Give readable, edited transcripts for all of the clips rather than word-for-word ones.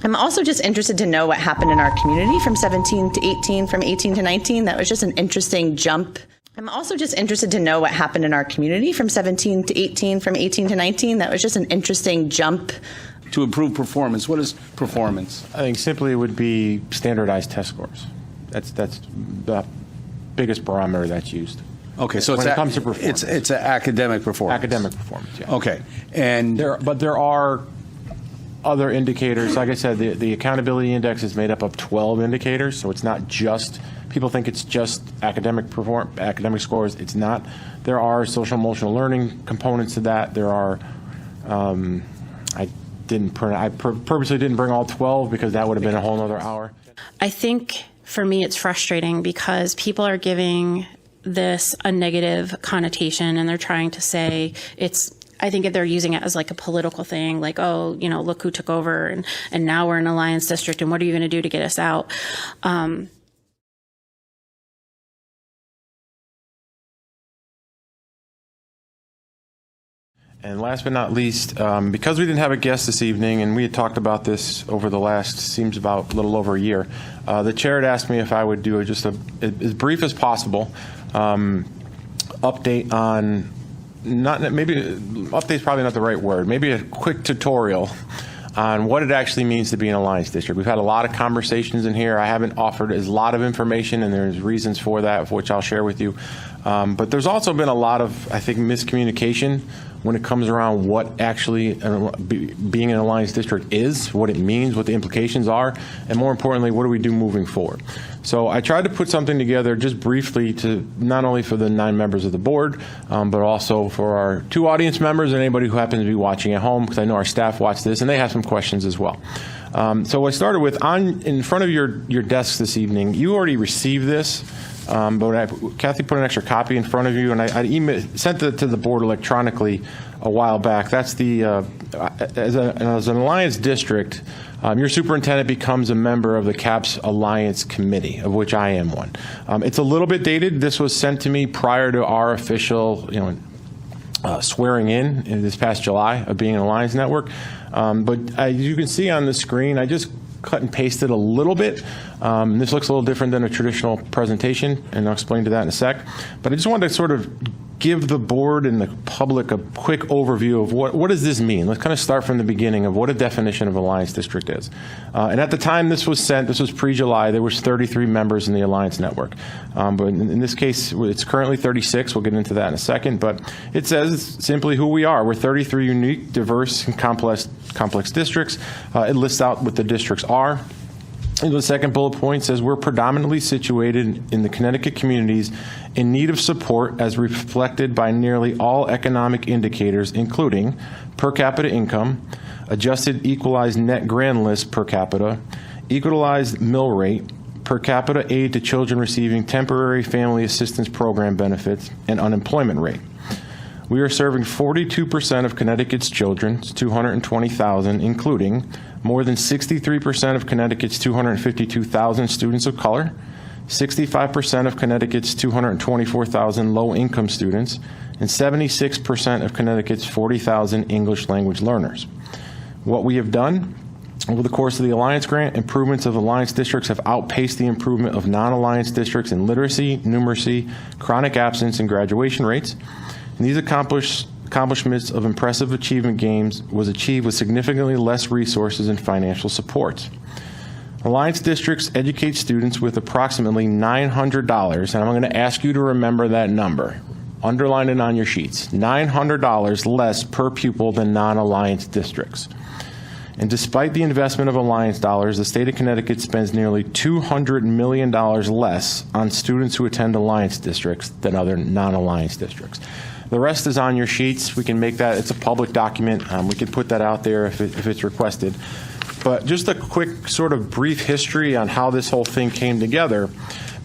I'm also just interested to know what happened in our community from 17 to 18, from 18 to 19. That was just an interesting jump. I'm also just interested to know what happened in our community from 17 to 18, from 18 to 19. That was just an interesting jump. To improve performance. What is performance? I think simply it would be standardized test scores. That's the biggest barometer that's used. Okay, so when it comes to performance, it's academic performance. Academic performance, yeah. Okay, and there are other indicators. Like I said, the accountability index is made up of 12 indicators, so it's not just. People think it's just academic scores. It's not. There are social emotional learning components to that. There are. I purposely didn't bring all 12 because that would have been a whole other hour. I think for me it's frustrating because people are giving this a negative connotation and they're trying to say I think they're using it as like a political thing, like, oh, look who took over and now we're an alliance district and what are you going to do to get us out? And last but not least, because we didn't have a guest this evening, and we had talked about this over the last, seems about a little over a year, the chair had asked me if I would do as brief as possible update on, update's probably not the right word, maybe a quick tutorial on what it actually means to be an alliance district. We've had a lot of conversations in here. I haven't offered a lot of information, and there's reasons for that, which I'll share with you. But there's also been a lot of, I think, miscommunication when it comes around what actually being an alliance district is, what it means, what the implications are, and more importantly, what do we do moving forward. So I tried to put something together just briefly to not only for the 9 members of the board, but also for our 2 audience members and anybody who happens to be watching at home, because I know our staff watch this and they have some questions as well. So I started with, in front of your desks this evening, you already received this. But Kathy put an extra copy in front of you, and I sent it to the board electronically a while back. That's as an alliance district, your superintendent becomes a member of the CAPS Alliance Committee, of which I am one. It's a little bit dated. This was sent to me prior to our official, swearing in this past July of being an alliance network. But as you can see on the screen, I just cut and pasted a little bit. This looks a little different than a traditional presentation, and I'll explain to that in a sec. But I just wanted to sort of give the board and the public a quick overview of what does this mean. Let's kind of start from the beginning of what a definition of alliance district is. And at the time this was sent, this was pre-July, there was 33 members in the alliance network. But in this case, it's currently 36. We'll get into that in a second. But it says simply who we are. We're 33 unique, diverse, and complex districts. It lists out what the districts are. And the second bullet point says we're predominantly situated in the Connecticut communities in need of support as reflected by nearly all economic indicators, including per capita income, adjusted equalized net grand list per capita, equalized mill rate, per capita aid to children receiving temporary family assistance program benefits, and unemployment rate. We are serving 42% of Connecticut's children, 220,000, including more than 63% of Connecticut's 252,000 students of color, 65% of Connecticut's 224,000 low-income students, and 76% of Connecticut's 40,000 English language learners. What we have done over the course of the Alliance Grant, improvements of Alliance districts have outpaced the improvement of non-Alliance districts in literacy, numeracy, chronic absence, and graduation rates. And these accomplishments of impressive achievement gains was achieved with significantly less resources and financial support. Alliance districts educate students with approximately $900, and I'm going to ask you to remember that number. Underline it on your sheets. $900 less per pupil than non-Alliance districts. And despite the investment of Alliance dollars, the state of Connecticut spends nearly $200 million less on students who attend Alliance districts than other non-Alliance districts. The rest is on your sheets. We can make that, it's a public document. We can put that out there if it's requested. But just a quick sort of brief history on how this whole thing came together.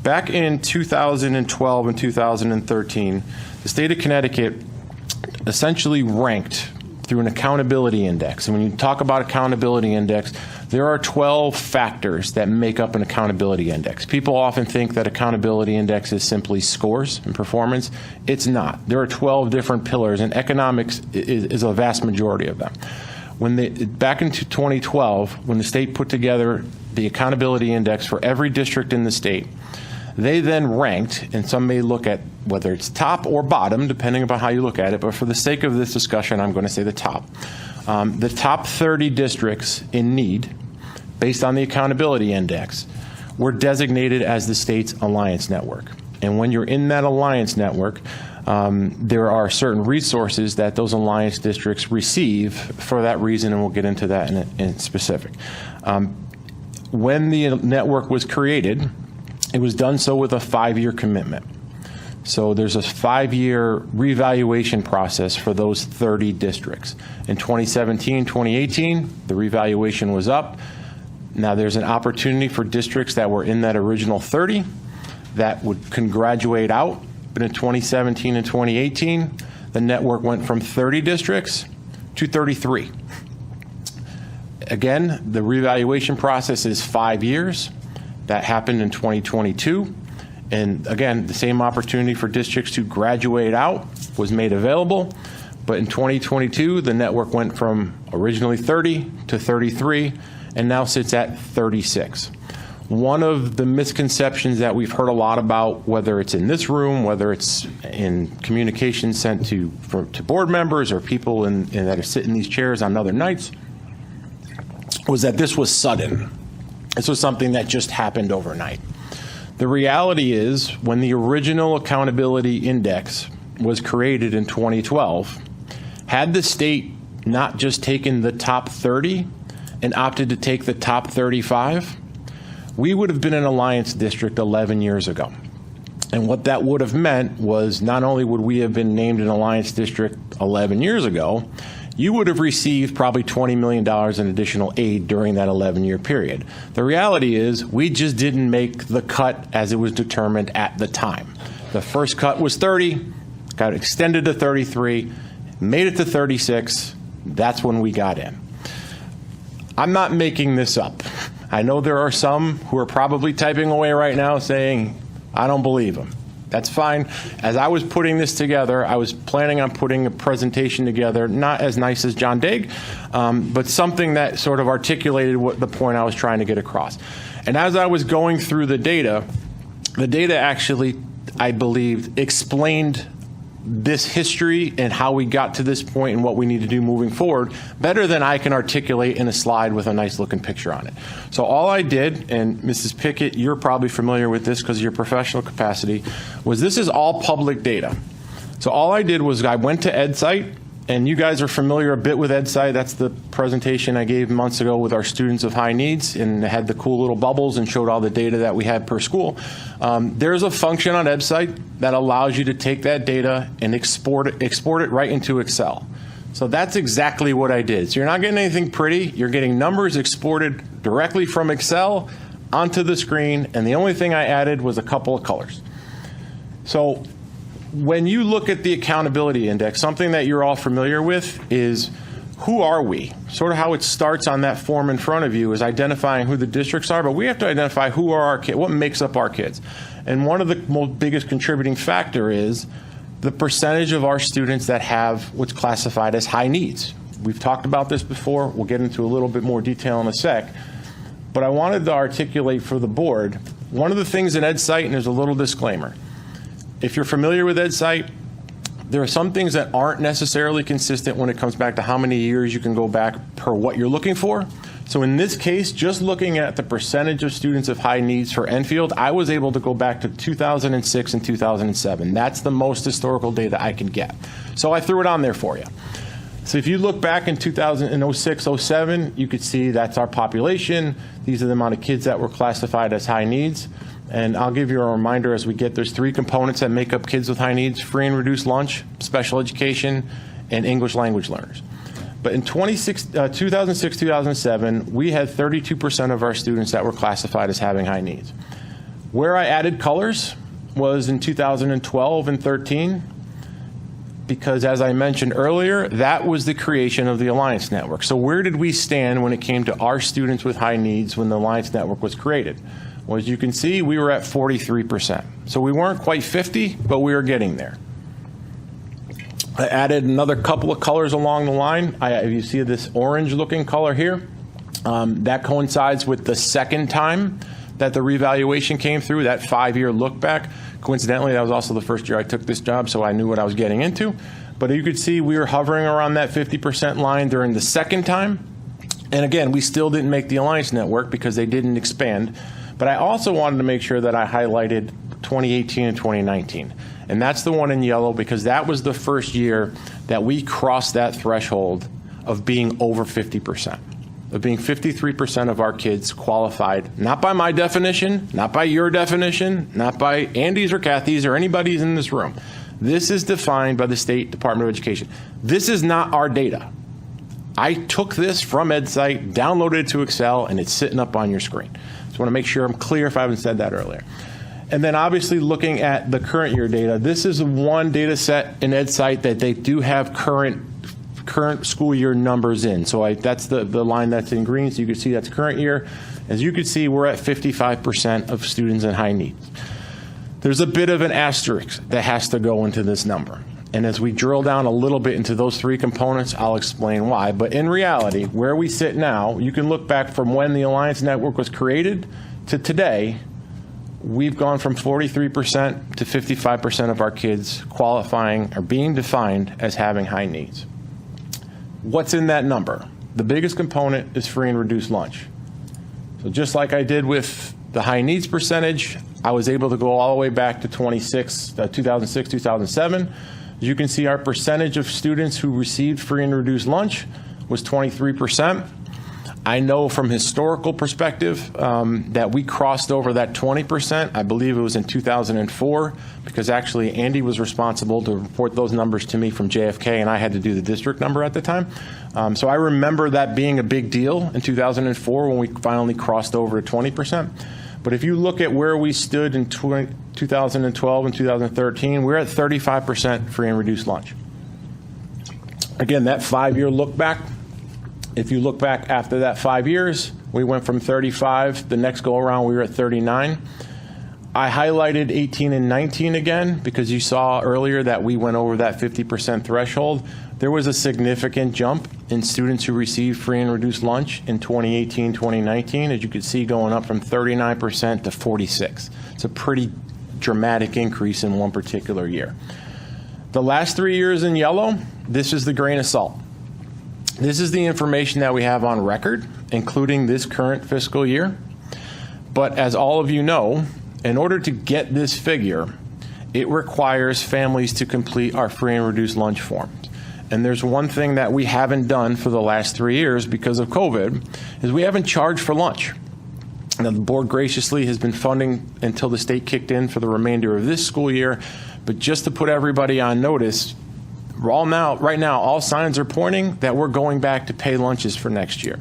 Back in 2012 and 2013, the state of Connecticut essentially ranked through an accountability index. And when you talk about accountability index, there are 12 factors that make up an accountability index. People often think that accountability index is simply scores and performance. It's not. There are 12 different pillars, and economics is a vast majority of them. Back in 2012, when the state put together the accountability index for every district in the state, they then ranked, and some may look at whether it's top or bottom, depending upon how you look at it, but for the sake of this discussion, I'm going to say the top. The top 30 districts in need, based on the accountability index, were designated as the state's alliance network. And when you're in that alliance network, there are certain resources that those alliance districts receive for that reason, and we'll get into that in specific. When the network was created, it was done so with a 5-year commitment. So there's a 5-year revaluation process for those 30 districts. In 2017, 2018, the revaluation was up. Now there's an opportunity for districts that were in that original 30 that can graduate out. But in 2017 and 2018, the network went from 30 districts to 33. Again, the revaluation process is 5 years. That happened in 2022. And again, the same opportunity for districts to graduate out was made available. But in 2022, the network went from originally 30 to 33 and now sits at 36. One of the misconceptions that we've heard a lot about, whether it's in this room, whether it's in communications sent to board members or people that are sitting in these chairs on other nights, was that this was sudden. This was something that just happened overnight. The reality is, when the original accountability index was created in 2012, had the state not just taken the top 30 and opted to take the top 35, we would have been an alliance district 11 years ago. And what that would have meant was not only would we have been named an alliance district 11 years ago, you would have received probably $20 million in additional aid during that 11-year period. The reality is we just didn't make the cut as it was determined at the time. The first cut was 30, got extended to 33, made it to 36. That's when we got in. I'm not making this up. I know there are some who are probably typing away right now saying, I don't believe them. That's fine. As I was putting this together, I was planning on putting a presentation together, not as nice as John Daig, but something that sort of articulated what the point I was trying to get across. And as I was going through the data actually, I believe, explained this history and how we got to this point and what we need to do moving forward better than I can articulate in a slide with a nice looking picture on it. So all I did, and Mrs. Pickett, you're probably familiar with this because of your professional capacity, was this is all public data. So all I did was I went to EdSite, and you guys are familiar a bit with EdSite. That's the presentation I gave months ago with our students of high needs, and it had the cool little bubbles and showed all the data that we had per school. There's a function on EdSite that allows you to take that data and export it right into Excel. So that's exactly what I did. So you're not getting anything pretty. You're getting numbers exported directly from Excel onto the screen, and the only thing I added was a couple of colors. So when you look at the accountability index, something that you're all familiar with is who are we? Sort of how it starts on that form in front of you is identifying who the districts are, but we have to identify who are our kids, what makes up our kids. And one of the most biggest contributing factor is the percentage of our students that have what's classified as high needs. We've talked about this before. We'll get into a little bit more detail in a sec. But I wanted to articulate for the board, one of the things in EdSite, and there's a little disclaimer, if you're familiar with EdSite, there are some things that aren't necessarily consistent when it comes back to how many years you can go back per what you're looking for. So in this case, just looking at the percentage of students of high needs for Enfield, I was able to go back to 2006 and 2007. That's the most historical data I can get. So I threw it on there for you. So if you look back in 2006, 07, you could see that's our population. These are the amount of kids that were classified as high needs. And I'll give you a reminder as we get, there's 3 components that make up kids with high needs: free and reduced lunch, special education, and English language learners. But in 2006-2007, we had 32% of our students that were classified as having high needs. Where I added colors was in 2012 and 13, because as I mentioned earlier, that was the creation of the Alliance Network. So where did we stand when it came to our students with high needs when the Alliance Network was created? Well, as you can see, we were at 43%. So we weren't quite 50, but we were getting there. I added another couple of colors along the line. You see this orange-looking color here. That coincides with the second time that the revaluation came through, that 5-year look back. Coincidentally, that was also the first year I took this job, so I knew what I was getting into. But you could see we were hovering around that 50% line during the second time. And again, we still didn't make the Alliance Network because they didn't expand. But I also wanted to make sure that I highlighted 2018 and 2019. And that's the one in yellow because that was the first year that we crossed that threshold of being over 50%. Of being 53% of our kids qualified, not by my definition, not by your definition, not by Andy's or Kathy's or anybody's in this room. This is defined by the State Department of Education. This is not our data. I took this from EdSite, downloaded it to Excel, and it's sitting up on your screen. Just want to make sure I'm clear if I haven't said that earlier. And then obviously looking at the current year data, this is one data set in EdSite that they do have current school year numbers in. So that's the line that's in green, so you can see that's current year. As you can see, we're at 55% of students in high needs. There's a bit of an asterisk that has to go into this number. And as we drill down a little bit into those three components, I'll explain why. But in reality, where we sit now, you can look back from when the Alliance Network was created to today. We've gone from 43% to 55% of our kids qualifying or being defined as having high needs. What's in that number? The biggest component is free and reduced lunch. So just like I did with the high needs percentage, I was able to go all the way back to 2006, 2007. As you can see, our percentage of students who received free and reduced lunch was 23%. I know from historical perspective that we crossed over that 20%. I believe it was in 2004 because actually Andy was responsible to report those numbers to me from JFK and I had to do the district number at the time. So I remember that being a big deal in 2004 when we finally crossed over to 20%. But if you look at where we stood in 2012 and 2013, we're at 35% free and reduced lunch. Again, that 5-year look back. If you look back after that 5 years, we went from 35. The next go around, we were at 39. I highlighted 18 and 19 again because you saw earlier that we went over that 50% threshold. There was a significant jump in students who received free and reduced lunch in 2018, 2019, as you could see, going up from 39% to 46%. It's a pretty dramatic increase in one particular year. The last 3 years in yellow, this is the grain of salt. This is the information that we have on record, including this current fiscal year. But as all of you know, in order to get this figure, it requires families to complete our free and reduced lunch forms. And there's one thing that we haven't done for the last 3 years because of COVID, is we haven't charged for lunch. Now, the board graciously has been funding until the state kicked in for the remainder of this school year. But just to put everybody on notice, right now, all signs are pointing that we're going back to pay lunches for next year.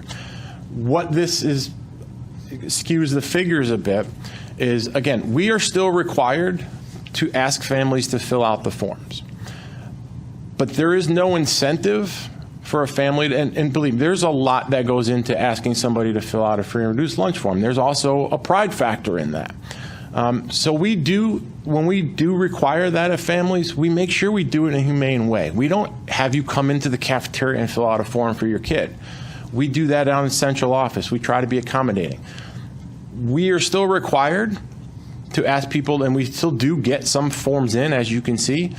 What this is skews the figures a bit is, again, we are still required to ask families to fill out the forms. But there is no incentive for a family to, and believe me, there's a lot that goes into asking somebody to fill out a free and reduced lunch form. There's also a pride factor in that. So when we do require that of families, we make sure we do it in a humane way. We don't have you come into the cafeteria and fill out a form for your kid. We do that out in central office. We try to be accommodating. We are still required to ask people, and we still do get some forms in, as you can see,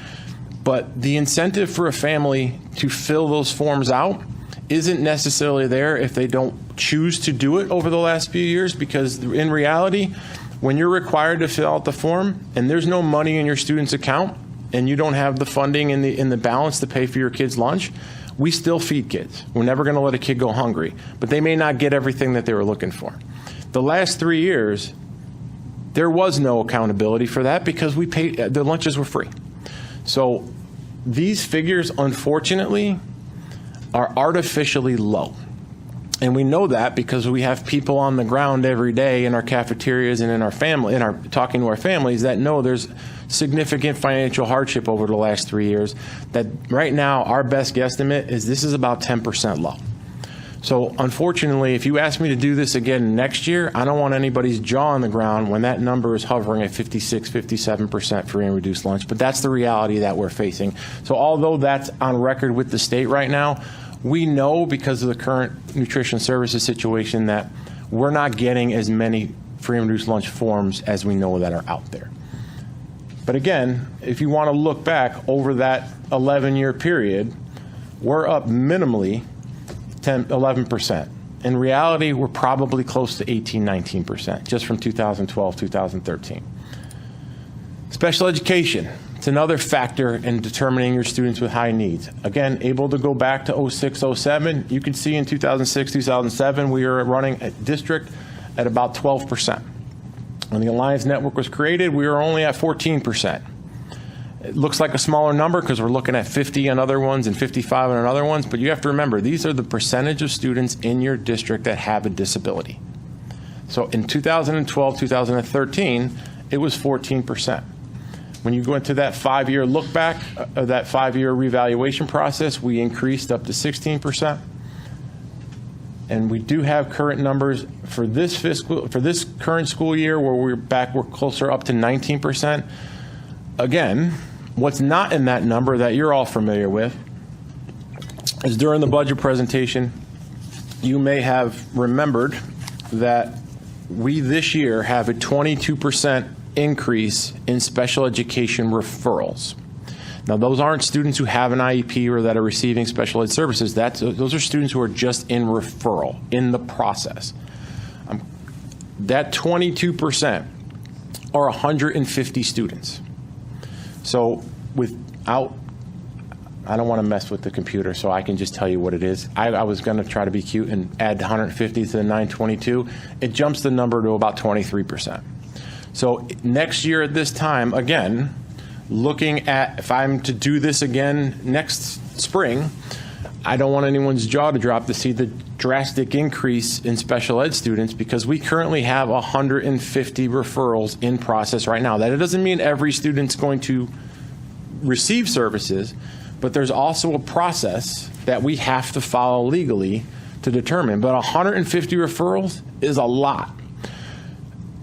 but the incentive for a family to fill those forms out isn't necessarily there if they don't choose to do it over the last few years, because in reality, when you're required to fill out the form and there's no money in your student's account and you don't have the funding in the balance to pay for your kid's lunch, we still feed kids. We're never going to let a kid go hungry, but they may not get everything that they were looking for. The last 3 years, there was no accountability for that because we paid, the lunches were free. So these figures, unfortunately, are artificially low. And we know that because we have people on the ground every day in our cafeterias and in our family, talking to our families that know there's significant financial hardship over the last 3 years. That right now, our best guesstimate is this is about 10% low. So unfortunately, if you ask me to do this again next year, I don't want anybody's jaw on the ground when that number is hovering at 56, 57% free and reduced lunch. But that's the reality that we're facing. So although that's on record with the state right now, we know because of the current nutrition services situation that we're not getting as many free and reduced lunch forms as we know that are out there. But again, if you want to look back over that 11-year period, we're up minimally 11%. In reality, we're probably close to 18, 19%, just from 2012, 2013. Special education, it's another factor in determining your students with high needs. Again, able to go back to 06, 07, you can see in 2006, 2007, we were running a district at about 12%. When the Alliance Network was created, we were only at 14%. It looks like a smaller number because we're looking at 50 on other ones and 55 on other ones, but you have to remember, these are the percentage of students in your district that have a disability. So in 2012, 2013, it was 14%. When you go into that 5-year look back, that 5-year revaluation process, we increased up to 16%. And we do have current numbers for this current school year where we're closer up to 19%. Again, what's not in that number that you're all familiar with is during the budget presentation, you may have remembered that we this year have a 22% increase in special education referrals. Now, those aren't students who have an IEP or that are receiving special ed services. Those are students who are just in referral, in the process. That 22% are 150 students. So I don't want to mess with the computer, so I can just tell you what it is. I was going to try to be cute and add 150 to the 922. It jumps the number to about 23%. So next year at this time, again, looking at if I'm to do this again next spring, I don't want anyone's jaw to drop to see the drastic increase in special ed students because we currently have 150 referrals in process right now. That doesn't mean every student's going to receive services, but there's also a process that we have to follow legally to determine. But 150 referrals is a lot.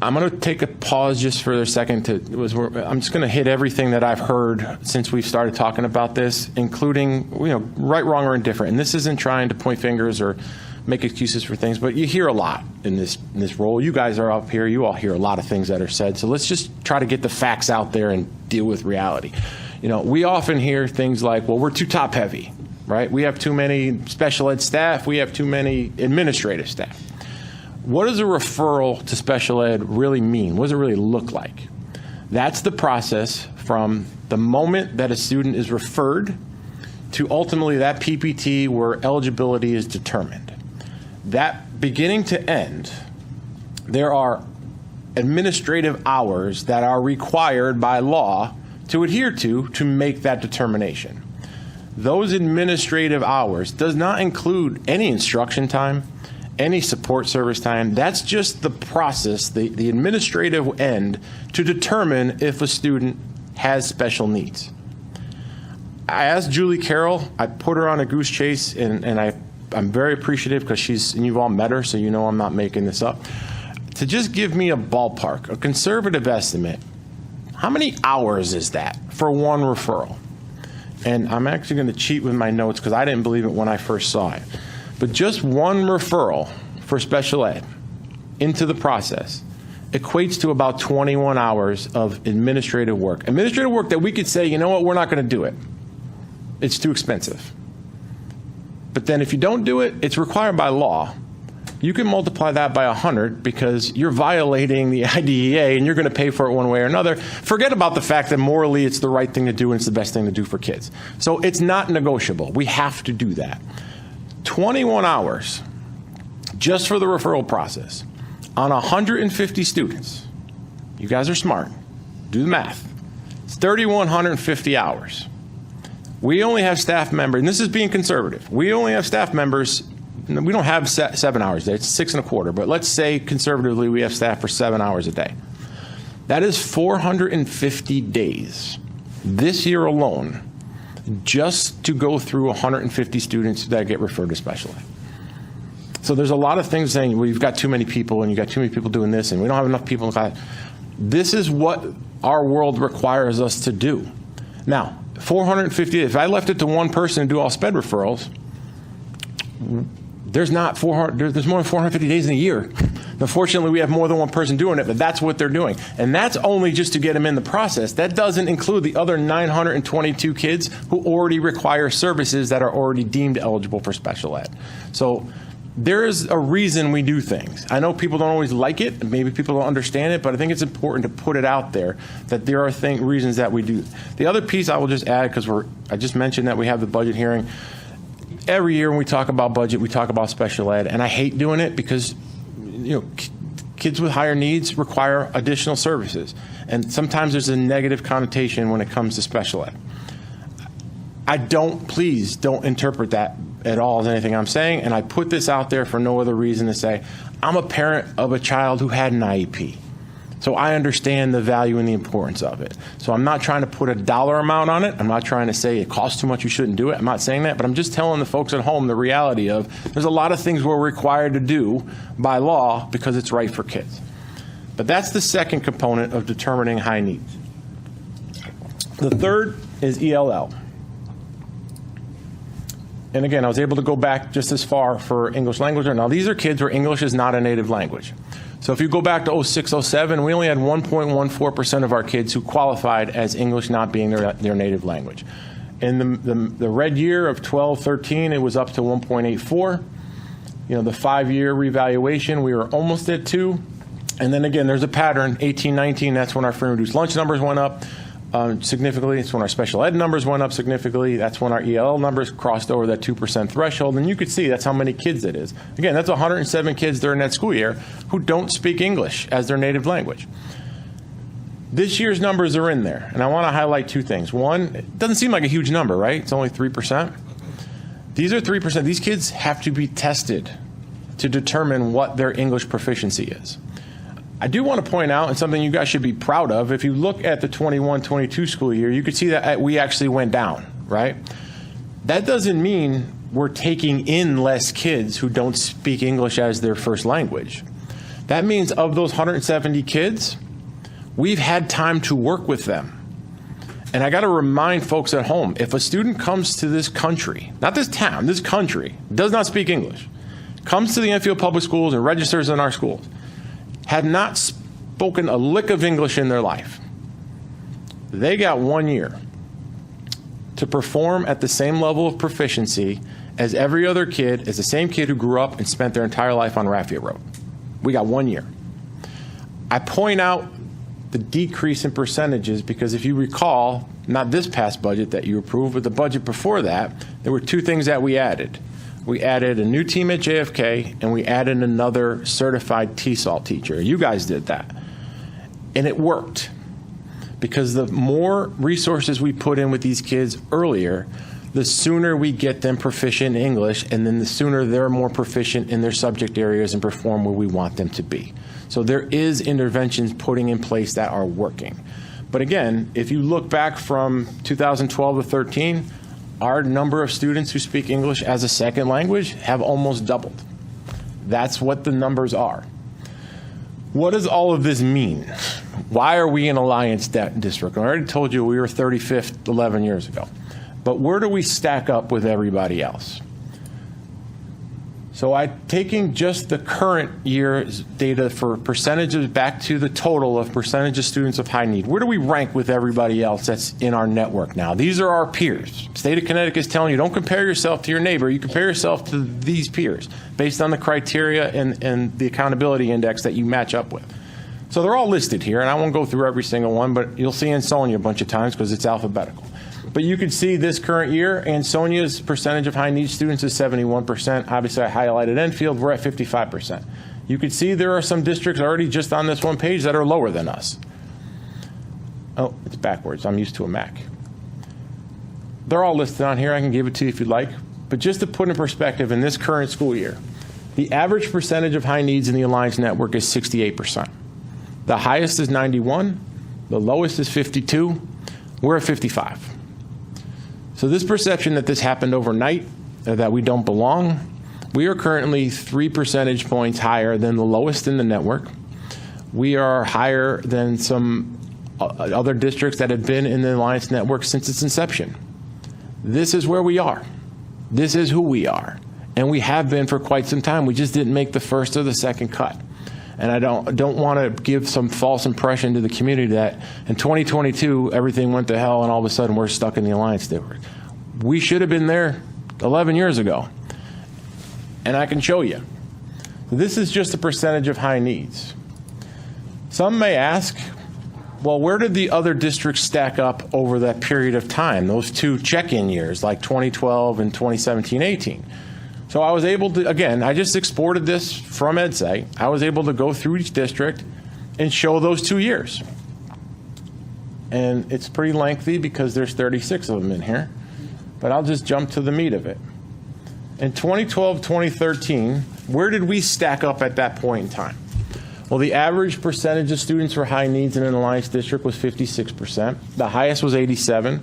I'm going to take a pause just for a second. I'm just going to hit everything that I've heard since we've started talking about this, including, right, wrong, or indifferent. And this isn't trying to point fingers or make excuses for things, but you hear a lot in this role. You guys are up here. You all hear a lot of things that are said. So let's just try to get the facts out there and deal with reality. We often hear things like, well, we're too top heavy, right? We have too many special ed staff. We have too many administrative staff. What does a referral to special ed really mean? What does it really look like? That's the process from the moment that a student is referred to ultimately that PPT where eligibility is determined. That beginning to end, there are administrative hours that are required by law to adhere to make that determination. Those administrative hours does not include any instruction time, any support service time. That's just the process, the administrative end to determine if a student has special needs. I asked Julie Carroll, I put her on a goose chase, and I'm very appreciative because and you've all met her, so you know I'm not making this up, to just give me a ballpark, a conservative estimate. How many hours is that for one referral? And I'm actually going to cheat with my notes because I didn't believe it when I first saw it. But just one referral for special ed into the process equates to about 21 hours of administrative work. Administrative work that we could say, you know what, we're not going to do it. It's too expensive. But then if you don't do it, it's required by law. You can multiply that by 100 because you're violating the IDEA and you're going to pay for it one way or another. Forget about the fact that morally it's the right thing to do and it's the best thing to do for kids. So it's not negotiable. We have to do that. 21 hours just for the referral process on 150 students. You guys are smart. Do the math. It's 3,150 hours. We only have staff members, and this is being conservative. We only have staff members. We don't have 7 hours a day. It's 6.25. But let's say conservatively we have staff for 7 hours a day. That is 450 days this year alone just to go through 150 students that get referred to special ed. So there's a lot of things saying, well, you've got too many people and you've got too many people doing this and we don't have enough people in class. This is what our world requires us to do. Now, 450, if I left it to one person to do all SPED referrals, there's not 400, there's more than 450 days in a year. Unfortunately, we have more than one person doing it, but that's what they're doing. And that's only just to get them in the process. That doesn't include the other 922 kids who already require services that are already deemed eligible for special ed. So there is a reason we do things. I know people don't always like it, and maybe people don't understand it, but I think it's important to put it out there that there are reasons that we do. The other piece I will just add, because I just mentioned that we have the budget hearing. Every year when we talk about budget, we talk about special ed, and I hate doing it because kids with higher needs require additional services, and sometimes there's a negative connotation when it comes to special ed. Please don't interpret that at all as anything I'm saying, and I put this out there for no other reason to say I'm a parent of a child who had an IEP. So I understand the value and the importance of it. So I'm not trying to put a dollar amount on it. I'm not trying to say it costs too much, you shouldn't do it. I'm not saying that, but I'm just telling the folks at home the reality of there's a lot of things we're required to do by law because it's right for kids. But that's the second component of determining high needs. The third is ELL. And again, I was able to go back just as far for English language. Now, these are kids where English is not a native language. So if you go back to 06, 07, we only had 1.14% of our kids who qualified as English not being their native language. In the red year of 12, 13, it was up to 1.84. The 5-year revaluation, we were almost at 2. And then again, there's a pattern. 18, 19, that's when our free and reduced lunch numbers went up significantly. It's when our special ed numbers went up significantly. That's when our ELL numbers crossed over that 2% threshold. And you could see that's how many kids it is. Again, that's 107 kids during that school year who don't speak English as their native language. This year's numbers are in there, and I want to highlight two things. One, it doesn't seem like a huge number, right? It's only 3%. These are 3%. These kids have to be tested to determine what their English proficiency is. I do want to point out, and something you guys should be proud of, if you look at the 21-22 school year, you could see that we actually went down, right? That doesn't mean we're taking in less kids who don't speak English as their first language. That means of those 170 kids, we've had time to work with them. And I got to remind folks at home, if a student comes to this country, not this town, this country, does not speak English, comes to the Enfield Public Schools and registers in our schools, had not spoken a lick of English in their life, they got 1 year to perform at the same level of proficiency as every other kid, as the same kid who grew up and spent their entire life on Lafayette Road. We got 1 year. I point out the decrease in percentages because if you recall, not this past budget that you approved, but the budget before that, there were two things that we added. We added a new team at JFK, and we added another certified TESOL teacher. You guys did that. And it worked. Because the more resources we put in with these kids earlier, the sooner we get them proficient in English, and then the sooner they're more proficient in their subject areas and perform where we want them to be. So there is interventions putting in place that are working. But again, if you look back from 2012 to 13, our number of students who speak English as a second language have almost doubled. That's what the numbers are. What does all of this mean? Why are we an alliance district? I already told you we were 35th 11 years ago. But where do we stack up with everybody else? So I'm taking just the current year's data for percentages back to the total of percentage of students of high need. Where do we rank with everybody else that's in our network now? These are our peers. State of Connecticut is telling you don't compare yourself to your neighbor. You compare yourself to these peers based on the criteria and the accountability index that you match up with. So they're all listed here, and I won't go through every single one, but you'll see Ansonia a bunch of times because it's alphabetical. But you can see this current year, Ansonia's percentage of high needs students is 71%. Obviously, I highlighted Enfield. We're at 55%. You can see there are some districts already just on this one page that are lower than us. Oh, it's backwards. I'm used to a Mac. They're all listed on here. I can give it to you if you'd like. But just to put in perspective, in this current school year, the average percentage of high needs in the Alliance Network is 68%. The highest is 91. The lowest is 52. We're at 55. So this perception that this happened overnight, that we don't belong, We are currently 3 percentage points higher than the lowest in the network. We are higher than some other districts that have been in the Alliance Network since its inception. This is where we are. This is who we are. And we have been for quite some time. We just didn't make the first or the second cut. And I don't want to give some false impression to the community that in 2022, everything went to hell and all of a sudden we're stuck in the Alliance Network. We should have been there 11 years ago. And I can show you. This is just a percentage of high needs. Some may ask, well, where did the other districts stack up over that period of time, those 2 check-in years, like 2012 and 2017-18? So I was able to, again, I just exported this from EdSite. I was able to go through each district and show those 2 years. And it's pretty lengthy because there's 36 of them in here. But I'll just jump to the meat of it. In 2012, 2013, where did we stack up at that point in time? Well, the average percentage of students for high needs in an Alliance district was 56%. The highest was 87%.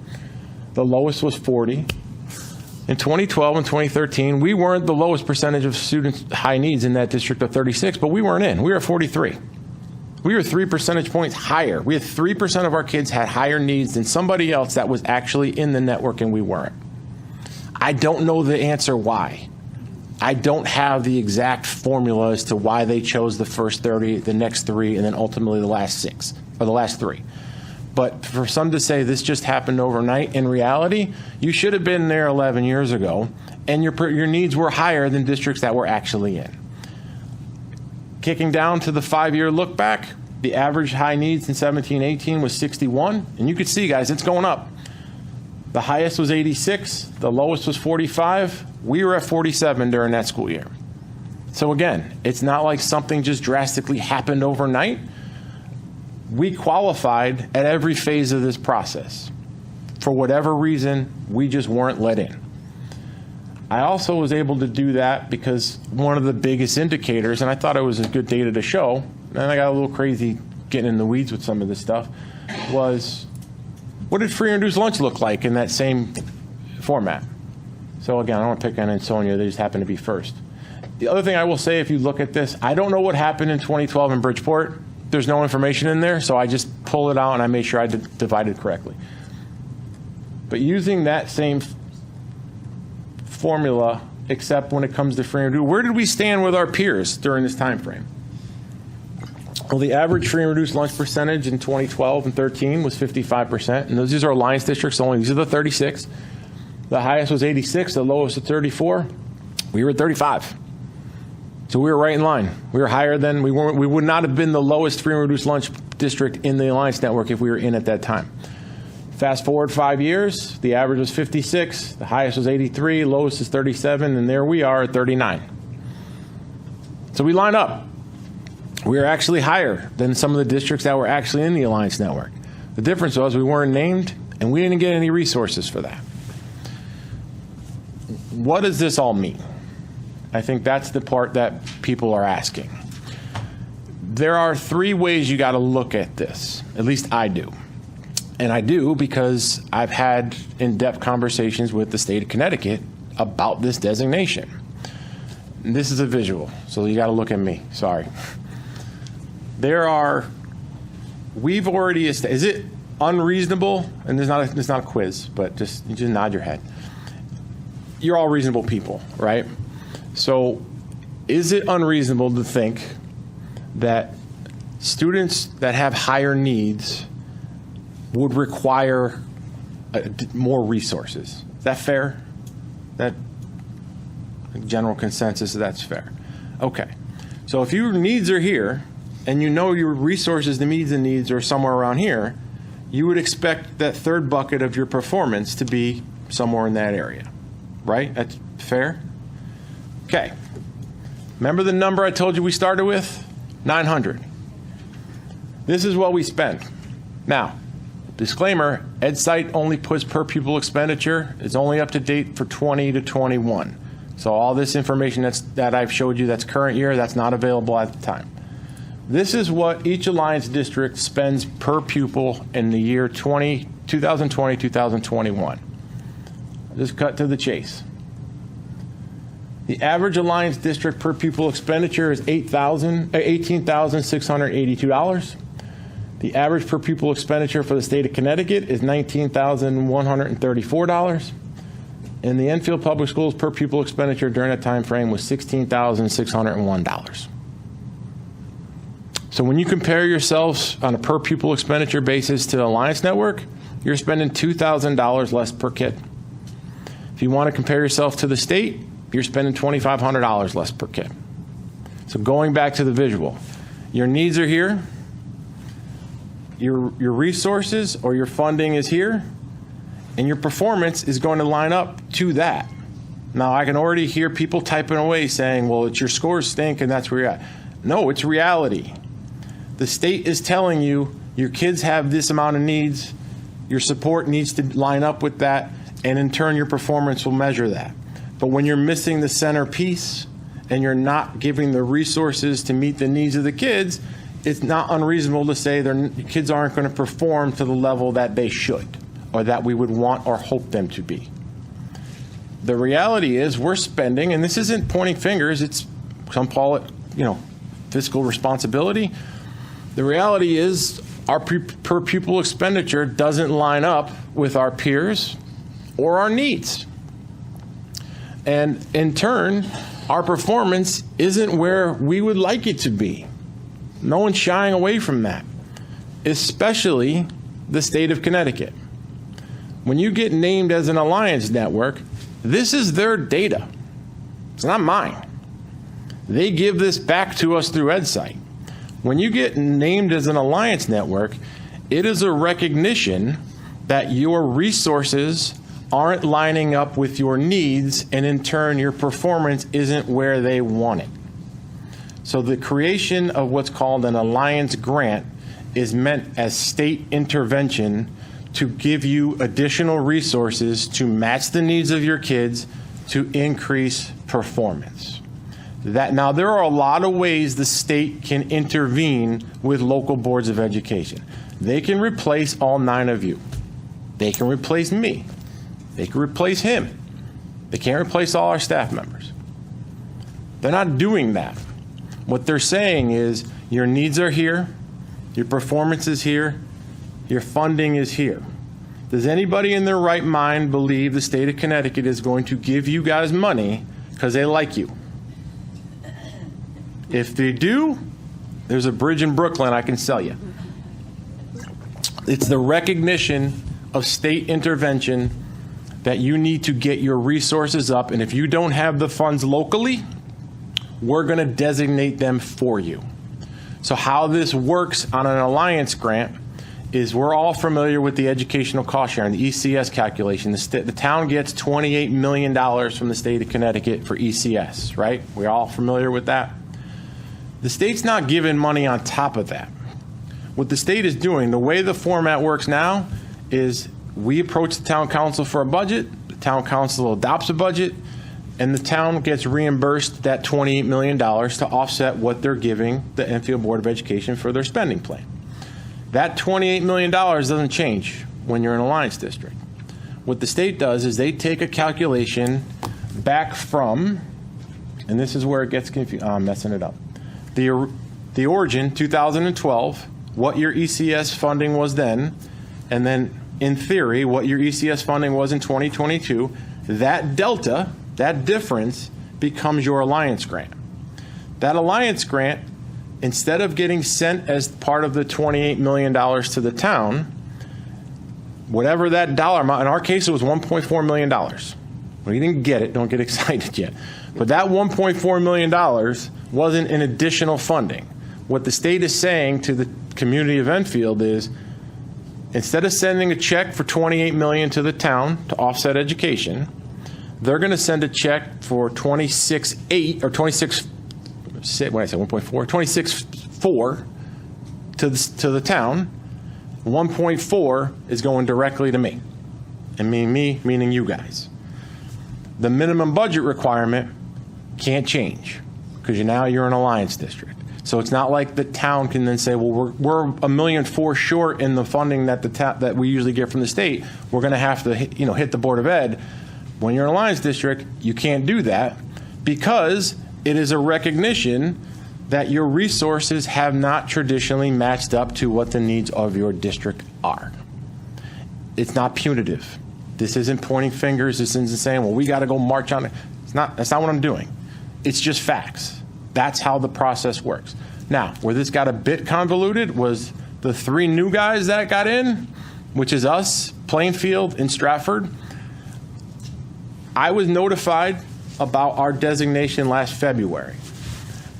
The lowest was 40%. In 2012 and 2013, we weren't the lowest percentage of students high needs in that district of 36, but we weren't in. We were at 43. We were 3 percentage points higher. We had 3% of our kids had higher needs than somebody else that was actually in the network, and we weren't. I don't know the answer why. I don't have the exact formula as to why they chose the first 30, the next 3, and then ultimately the last 6, or the last 3. But for some to say this just happened overnight, in reality, you should have been there 11 years ago, and your needs were higher than districts that were actually in. Kicking down to the 5-year look back, the average high needs in 17-18 was 61, and you could see, guys, it's going up. The highest was 86, the lowest was 45. We were at 47 during that school year. So again, it's not like something just drastically happened overnight. We qualified at every phase of this process. For whatever reason, we just weren't let in. I also was able to do that because one of the biggest indicators, and I thought it was a good data to show, and I got a little crazy getting in the weeds with some of this stuff, was what did free and reduced lunch look like in that same format? So again, I don't want to pick on Ansonia, they just happen to be first. The other thing I will say, if you look at this, I don't know what happened in 2012 in Bridgeport. There's no information in there, so I just pull it out and I made sure I divided correctly. But using that same formula, except when it comes to free and reduced, where did we stand with our peers during this time frame? Well, the average free and reduced lunch percentage in 2012 and 13 was 55%, and these are Alliance districts only. These are the 36. The highest was 86, the lowest was 34. We were at 35. So we were right in line. We were higher than, we would not have been the lowest free and reduced lunch district in the Alliance network if we were in at that time. Fast forward 5 years, the average was 56, the highest was 83, lowest is 37, and there we are at 39. So we line up. We are actually higher than some of the districts that were actually in the Alliance network. The difference was we weren't named, and we didn't get any resources for that. What does this all mean? I think that's the part that people are asking. There are 3 ways you got to look at this. At least I do. And I do because I've had in-depth conversations with the state of Connecticut about this designation. And this is a visual, so you got to look at me. Sorry. We've already, is it unreasonable? And it's not a quiz, but you just nod your head. You're all reasonable people, right? So is it unreasonable to think that students that have higher needs would require more resources? Is that fair? That general consensus, that's fair. Okay. So if your needs are here and you know your resources, the needs are somewhere around here, you would expect that third bucket of your performance to be somewhere in that area, right? That's fair? Okay. Remember the number I told you we started with? 900. This is what we spend. Now, disclaimer, EdSite only puts per pupil expenditure. It's only up to date for 20 to 21. So all this information that I've showed you that's current year, that's not available at the time. This is what each Alliance district spends per pupil in the year 2020-2021. Just cut to the chase. The average Alliance district per pupil expenditure is $18,682. The average per pupil expenditure for the state of Connecticut is $19,134. And the Enfield Public Schools per pupil expenditure during that time frame was $16,601. So when you compare yourselves on a per pupil expenditure basis to the Alliance Network, you're spending $2,000 less per kid. If you want to compare yourself to the state, you're spending $2,500 less per kid. So going back to the visual, your needs are here, your resources or your funding is here, and your performance is going to line up to that. Now, I can already hear people typing away saying, well, it's your scores stink and that's where you're at. No, it's reality. The state is telling you your kids have this amount of needs, your support needs to line up with that, and in turn your performance will measure that. But when you're missing the centerpiece and you're not giving the resources to meet the needs of the kids, it's not unreasonable to say their kids aren't going to perform to the level that they should or that we would want or hope them to be. The reality is we're spending, and this isn't pointing fingers, it's, some call it, fiscal responsibility. The reality is our per pupil expenditure doesn't line up with our peers or our needs. And in turn, our performance isn't where we would like it to be. No one's shying away from that, especially the state of Connecticut. When you get named as an Alliance network, this is their data. It's not mine. They give this back to us through EdSite. When you get named as an Alliance network, it is a recognition that your resources aren't lining up with your needs, and in turn, your performance isn't where they want it. So the creation of what's called an Alliance grant is meant as state intervention to give you additional resources to match the needs of your kids to increase performance. Now, there are a lot of ways the state can intervene with local boards of education. They can replace all 9 of you. They can replace me. They can replace him. They can't replace all our staff members. They're not doing that. What they're saying is your needs are here, your performance is here, your funding is here. Does anybody in their right mind believe the state of Connecticut is going to give you guys money because they like you? If they do, there's a bridge in Brooklyn I can sell you. It's the recognition of state intervention that you need to get your resources up, and if you don't have the funds locally, we're going to designate them for you. So how this works on an Alliance grant is we're all familiar with the educational cost sharing, the ECS calculation. The town gets $28 million from the state of Connecticut for ECS, right? We're all familiar with that. The state's not giving money on top of that. What the state is doing, the way the format works now, is we approach the town council for a budget, the town council adopts a budget, and the town gets reimbursed that $28 million to offset what they're giving the Enfield Board of Education for their spending plan. That $28 million doesn't change when you're an Alliance district. What the state does is they take a calculation back from, and this is where it gets confused, I'm messing it up. The origin, 2012, what your ECS funding was then, and then in theory, what your ECS funding was in 2022, that delta, that difference, becomes your Alliance grant. That Alliance grant, instead of getting sent as part of the $28 million to the town, whatever that dollar amount, in our case it was $1.4 million. We didn't get it, don't get excited yet. But that $1.4 million wasn't an additional funding. What the state is saying to the community of Enfield is, instead of sending a check for $28 million to the town to offset education, they're going to send a check for $26.8 or $26. What did I say? 1.4, 26.4 to the town. 1.4 is going directly to me, and me meaning you guys. The minimum budget requirement can't change because you're an Alliance district. So it's not like the town can then say, well, we're $1.4 million short in the funding that that we usually get from the state. We're going to have to hit the Board of Ed. When you're an Alliance district, you can't do that because it is a recognition that your resources have not traditionally matched up to what the needs of your district are. It's not punitive. This isn't pointing fingers. This isn't saying, well, we got to go march on it. That's not what I'm doing. It's just facts. That's how the process works. Now, where this got a bit convoluted was the 3 new guys that got in, which is us, Plainfield, and Stratford. I was notified about our designation last February.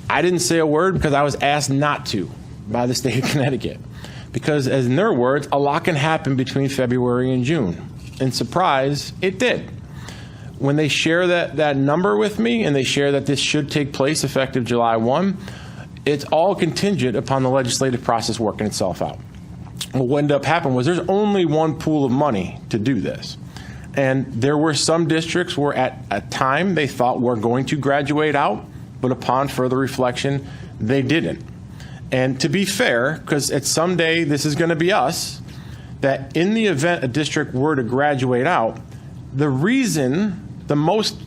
I didn't say a word because I was asked not to by the state of Connecticut. Because, as in their words, a lot can happen between February and June. And surprise, it did. When they share that number with me and they share that this should take place effective July 1, it's all contingent upon the legislative process working itself out. What ended up happening was there's only one pool of money to do this. And there were some districts where at a time they thought we're going to graduate out, but upon further reflection, they didn't. And to be fair, because at some day this is going to be us, that in the event a district were to graduate out, the reason, the most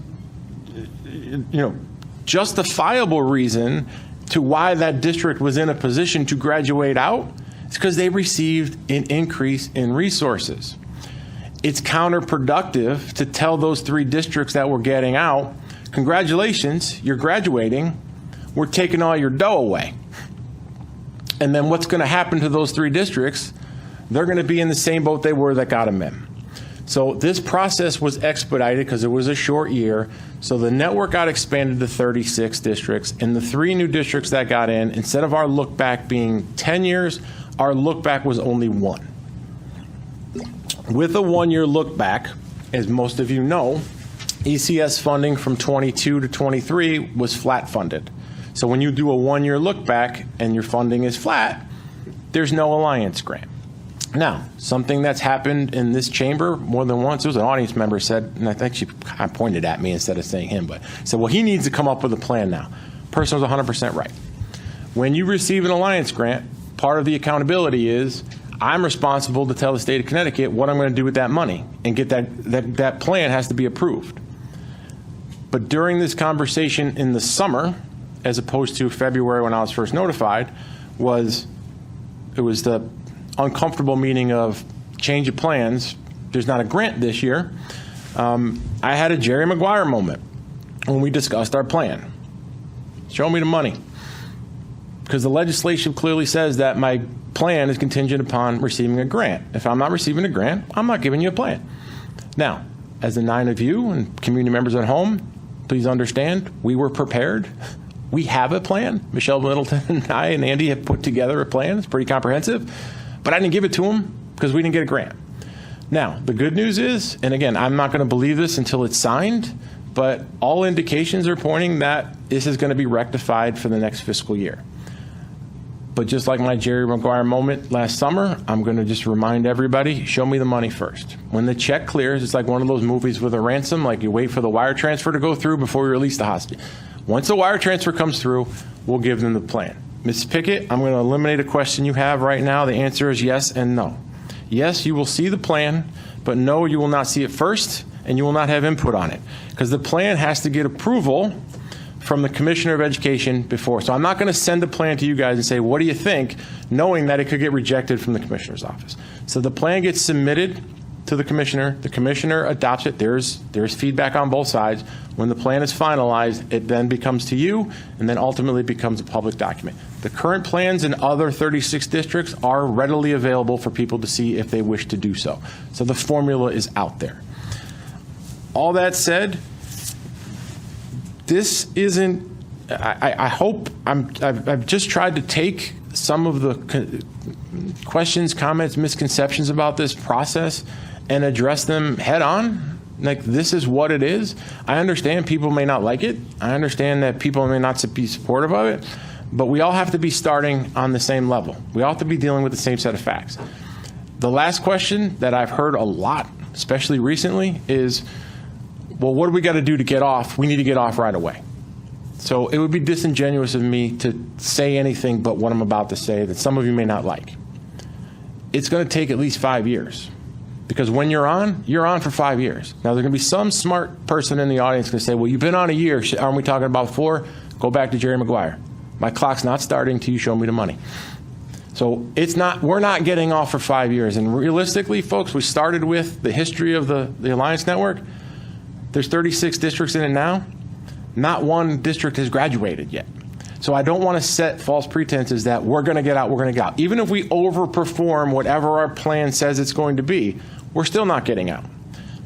justifiable reason to why that district was in a position to graduate out is because they received an increase in resources. It's counterproductive to tell those 3 districts that were getting out, congratulations, you're graduating, we're taking all your dough away. And then what's going to happen to those 3 districts? They're going to be in the same boat they were that got them in. So this process was expedited because it was a short year. So the network got expanded to 36 districts. And the 3 new districts that got in, instead of our look back being 10 years, our look back was only 1. With a 1-year look back, as most of you know, ECS funding from 22 to 23 was flat funded. So when you do a 1-year look back and your funding is flat, there's no alliance grant. Now, something that's happened in this chamber more than once, there was an audience member said, and I think she kind of pointed at me instead of saying him, but said, well, he needs to come up with a plan now. Person was 100% right. When you receive an alliance grant, part of the accountability is I'm responsible to tell the state of Connecticut what I'm going to do with that money and get that plan has to be approved. But during this conversation in the summer, as opposed to February when I was first notified, it was the uncomfortable meaning of change of plans. There's not a grant this year. I had a Jerry Maguire moment when we discussed our plan. Show me the money. Because the legislation clearly says that my plan is contingent upon receiving a grant. If I'm not receiving a grant, I'm not giving you a plan. Now, as the 9 of you and community members at home, please understand, we were prepared. We have a plan. Michelle Middleton and I and Andy have put together a plan. It's pretty comprehensive. But I didn't give it to them because we didn't get a grant. Now, the good news is, and again, I'm not going to believe this until it's signed, but all indications are pointing that this is going to be rectified for the next fiscal year. But just like my Jerry Maguire moment last summer, I'm going to just remind everybody, show me the money first. When the check clears, it's like one of those movies with a ransom, like you wait for the wire transfer to go through before you release the hostage. Once the wire transfer comes through, we'll give them the plan. Ms. Pickett, I'm going to eliminate a question you have right now. The answer is yes and no. Yes, you will see the plan, but no, you will not see it first, and you will not have input on it. Because the plan has to get approval from the Commissioner of Education before. So I'm not going to send a plan to you guys and say, what do you think, knowing that it could get rejected from the Commissioner's office. So the plan gets submitted to the Commissioner adopts it, there's feedback on both sides. When the plan is finalized, it then becomes to you, and then ultimately becomes a public document. The current plans in other 36 districts are readily available for people to see if they wish to do so. So the formula is out there. All that said, this isn't, I hope, I've just tried to take some of the questions, comments, misconceptions about this process and address them head on. Like, this is what it is. I understand people may not like it. I understand that people may not be supportive of it, but we all have to be starting on the same level. We all have to be dealing with the same set of facts. The last question that I've heard a lot, especially recently, is, well, what do we got to do to get off? We need to get off right away. So it would be disingenuous of me to say anything but what I'm about to say that some of you may not like. It's going to take at least 5 years. Because when you're on for 5 years. Now, there's going to be some smart person in the audience going to say, well, you've been on a year. Aren't we talking about 4? Go back to Jerry Maguire. My clock's not starting till you show me the money. So we're not getting off for 5 years. And realistically, folks, we started with the history of the Alliance Network. There's 36 districts in it now. Not one district has graduated yet. So I don't want to set false pretenses that we're going to get out. Even if we overperform whatever our plan says it's going to be, we're still not getting out.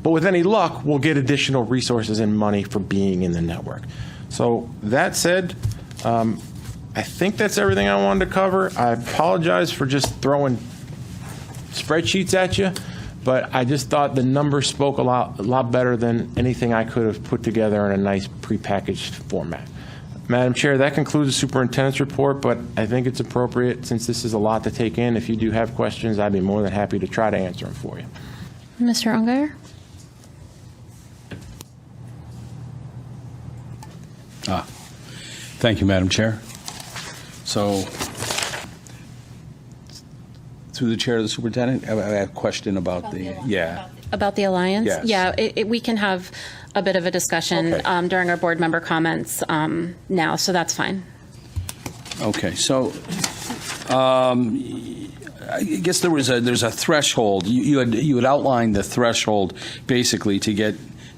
But with any luck, we'll get additional resources and money for being in the network. So that said, I think that's everything I wanted to cover. I apologize for just throwing spreadsheets at you, but I just thought the numbers spoke a lot better than anything I could have put together in a nice prepackaged format. Madam Chair, that concludes the superintendent's report, but I think it's appropriate, since this is a lot to take in. If you do have questions, I'd be more than happy to try to answer them for you. Mr. Unghire? Thank you, Madam Chair. So, through the chair of the superintendent, I have a question about About the Alliance? Yes. Yeah, we can have a bit of a discussion Okay. during our board member comments now, so that's fine. Okay, so I guess there's a threshold. You had outlined the threshold basically to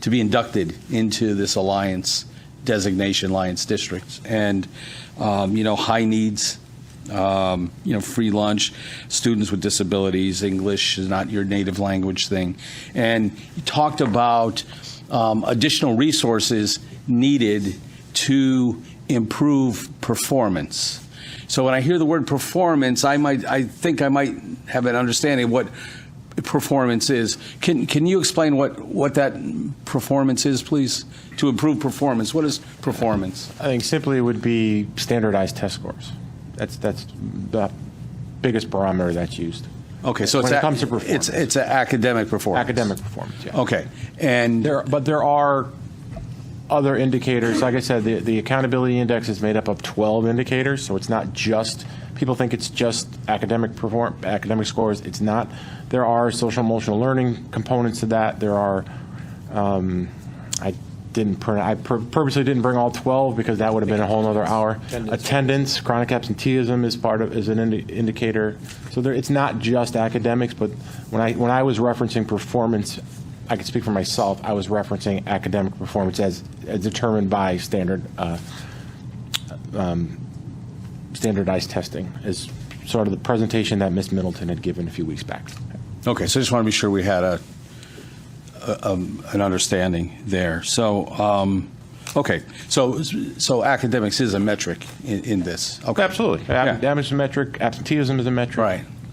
be inducted into this Alliance designation, Alliance districts, and high needs. Free lunch, students with disabilities, English is not your native language thing. And you talked about additional resources needed to improve performance. So when I hear the word performance, I think I might have an understanding of what performance is. Can you explain what that performance is, please? To improve performance, what is performance? I think simply it would be standardized test scores. That's the biggest barometer that's used. Okay, so when it comes to performance, it's an academic performance. Academic performance, yeah. Okay, and there are other indicators. Like I said, the accountability index is made up of 12 indicators, so it's not just. People think it's just academic scores. It's not. There are social emotional learning components to that. There are. I purposely didn't bring all 12 because that would have been a whole other hour. Attendance, chronic absenteeism is an indicator. So it's not just academics, but when I was referencing performance, I could speak for myself. I was referencing academic performance as determined by standardized testing, as sort of the presentation that Ms. Middleton had given a few weeks back. okay, so I just want to be sure we had an understanding there. So, okay, so academics is a metric in this. Okay, Absolutely. Academics is a metric. Absenteeism is a metric.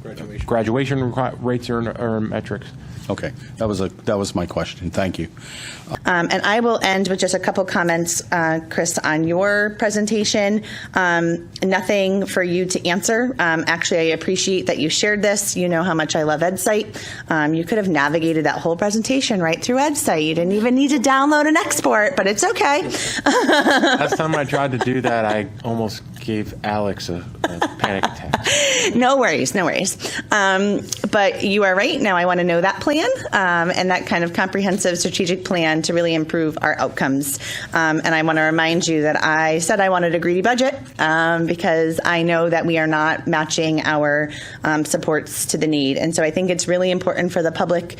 right. Graduation rates are metrics. Okay, that was my question. Thank you. And I will end with just a couple comments, Chris, on your presentation. Nothing for you to answer. Actually, I appreciate that you shared this. You know how much I love EdSite. You could have navigated that whole presentation right through EdSite. You didn't even need to download and export, but it's okay. Last time I tried to do that, I almost gave Alex a panic attack. No worries, no worries. But you are right. Now I want to know that plan and that kind of comprehensive strategic plan to really improve our outcomes. And I want to remind you that I said I wanted a greedy budget because I know that we are not matching our supports to the need. And so I think it's really important for the public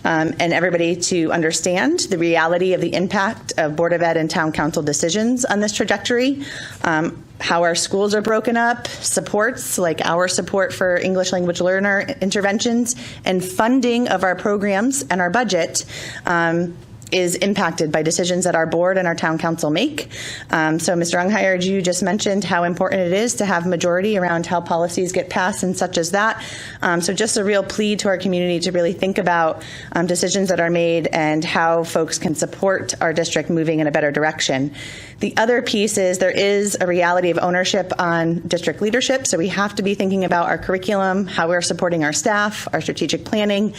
and everybody to understand the reality of the impact of Board of Ed and Town Council decisions on this trajectory, how our schools are broken up, supports like our support for English language learner interventions, and funding of our programs and our budget is impacted by decisions that our board and our town council make. So Mr. Unghire, you just mentioned how important it is to have majority around how policies get passed and such as that. So just a real plea to our community to really think about decisions that are made and how folks can support our district moving in a better direction. The other piece is there is a reality of ownership on district leadership. So we have to be thinking about our curriculum, how we're supporting our staff, our strategic planning.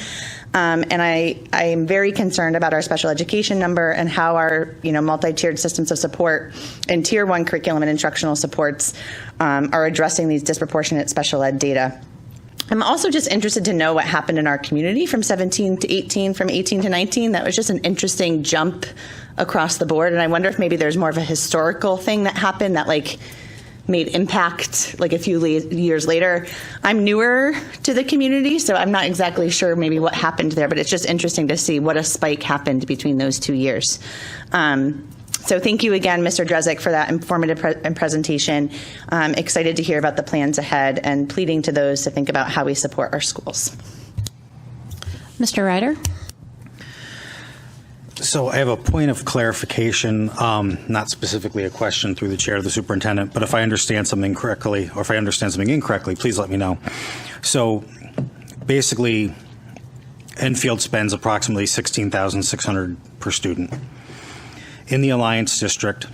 And I am very concerned about our special education number and how our multi-tiered systems of support and tier 1 curriculum and instructional supports are addressing these disproportionate special ed data. I'm also just interested to know what happened in our community from 17 to 18, from 18 to 19. That was just an interesting jump across the board. And I wonder if maybe there's more of a historical thing that happened that like made impact like a few years later. I'm newer to the community, so I'm not exactly sure maybe what happened there, but it's just interesting to see what a spike happened between those 2 years. So thank you again, Mr. Drezek, for that informative presentation. I'm excited to hear about the plans ahead and pleading to those to think about how we support our schools. Mr. Ryder? So I have a point of clarification, not specifically a question through the chair of the superintendent, but if I understand something correctly or if I understand something incorrectly, please let me know. So basically, Enfield spends approximately $16,600 per student. In the Alliance District,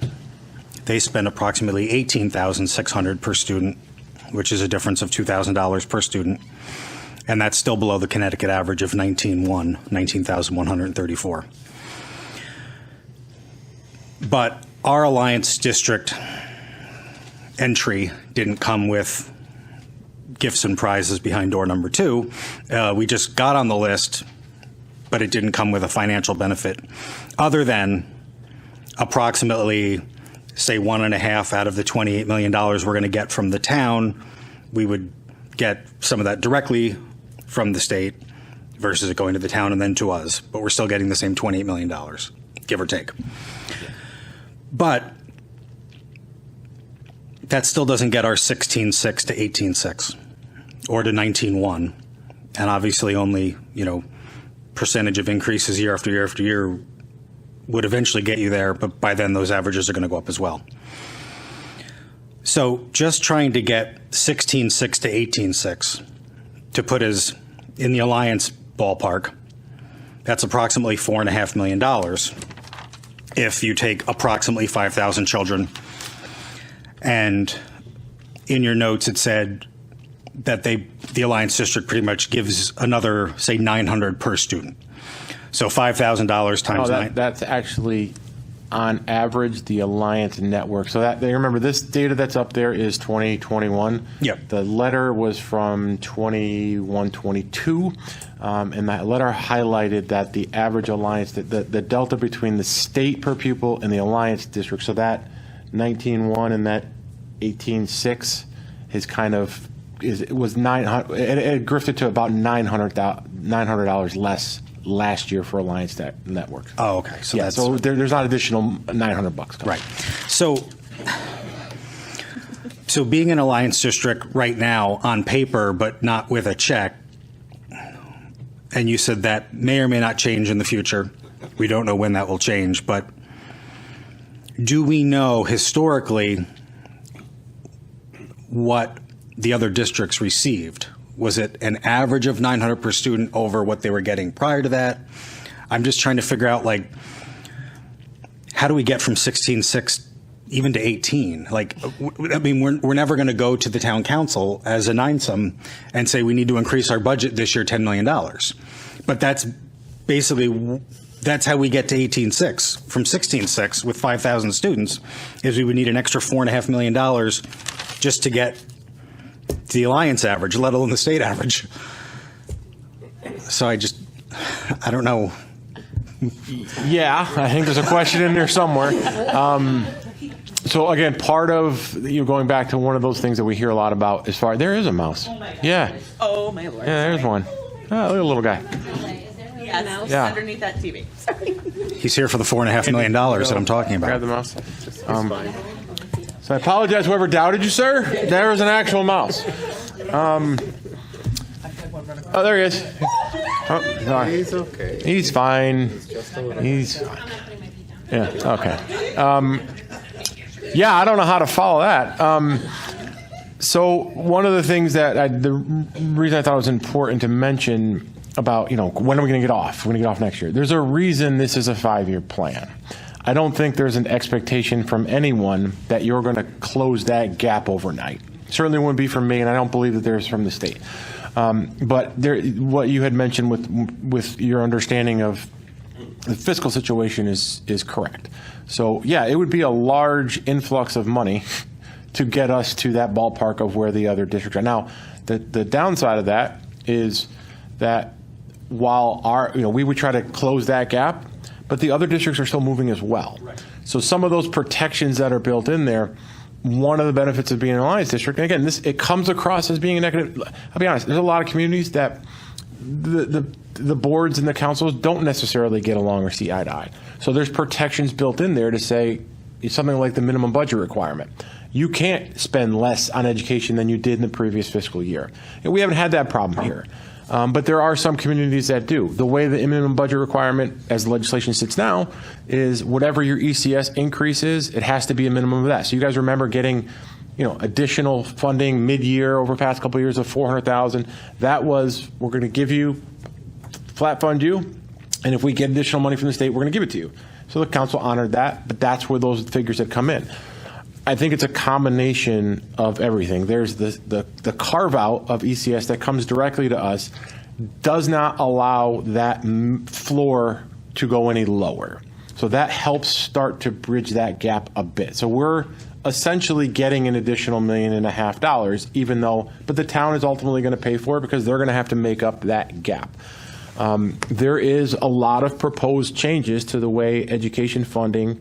they spend approximately $18,600 per student, which is a difference of $2,000 per student, and that's still below the Connecticut average of $19,134. But our Alliance District entry didn't come with gifts and prizes behind door number 2. We just got on the list, but it didn't come with a financial benefit other than approximately, say, 1.5 out of the $28 million we're going to get from the town. We would get some of that directly from the state versus it going to the town and then to us. But we're still getting the same $28 million, give or take. But that still doesn't get our 16.6 to 18.6 or to 19.1. And obviously only, percentage of increases year after year after year would eventually get you there, but by then those averages are going to go up as well. So just trying to get 16.6 to 18.6 to put us in the Alliance ballpark, that's approximately $4.5 million. If you take approximately 5,000 children, and in your notes it said that the Alliance District pretty much gives another, say, $900 per student. So $5,000 times 9. That's actually on average the Alliance network. So that remember this data that's up there is 2021. Yep. The letter was from 21-22, and that letter highlighted that the average Alliance, the delta between the state per pupil and the Alliance district. So that 19.1 and that 18.6 is kind of was 900. It grifted to about $900 less last year for Alliance network. Oh, okay. So yeah, that's, so there's not additional $900 right. So being an Alliance District right now on paper, but not with a check, and you said that may or may not change in the future. We don't know when that will change, but do we know historically what the other districts received? Was it an average of $900 per student over what they were getting prior to that? I'm just trying to figure out, like, how do we get from 16.6 even to 18? Like, I mean, we're never going to go to the town council as a nine-sum and say we need to increase our budget this year $10 million. But that's basically, that's how we get to 18.6. From 16.6 with 5,000 students is we would need an extra $4.5 million just to get the Alliance average, let alone the state average. So I don't know. Yeah, I think there's a question in there somewhere. So again, part of going back to one of those things that we hear a lot about as far there is a mouse. Oh my God. Yeah. Oh my Lord. Yeah, there's one. Oh, look at a little guy. Yes, mouse Yeah. underneath that TV. Sorry. He's here for the $4.5 million that I'm talking about. Grab the mouse. So I apologize, whoever doubted you, sir. There is an actual mouse. Oh, there he is. Oh, sorry. He's okay. He's fine. He's Yeah. Okay. Yeah, I don't know how to follow that. So one of the things that the reason I thought it was important to mention about, when are we going to get off? We're going to get off next year. There's a reason this is a 5-year plan. I don't think there's an expectation from anyone that you're going to close that gap overnight. Certainly wouldn't be from me, and I don't believe that there's from the state. But what you had mentioned with your understanding of the fiscal situation is correct. So yeah, it would be a large influx of money to get us to that ballpark of where the other districts are. Now, the downside of that is that while we would try to close that gap, but the other districts are still moving as well. Right. So some of those protections that are built in there, one of the benefits of being an alliance district, and again, it comes across as being a negative. I'll be honest, there's a lot of communities that the boards and the councils don't necessarily get along or see eye to eye. So there's protections built in there to say something like the minimum budget requirement. You can't spend less on education than you did in the previous fiscal year. And we haven't had that problem here. But there are some communities that do. The way the minimum budget requirement, as the legislation sits now, is whatever your ECS increase is, it has to be a minimum of that. So you guys remember getting, additional funding mid-year over the past couple of years of $400,000. That was, we're going to give you, flat fund you, and if we get additional money from the state, we're going to give it to you. So the council honored that, but that's where those figures had come in. I think it's a combination of everything. There's the carve out of ECS that comes directly to us does not allow that floor to go any lower. So that helps start to bridge that gap a bit. So we're essentially getting an additional $1.5 million, even though, but the town is ultimately going to pay for it because they're going to have to make up that gap. There is a lot of proposed changes to the way education funding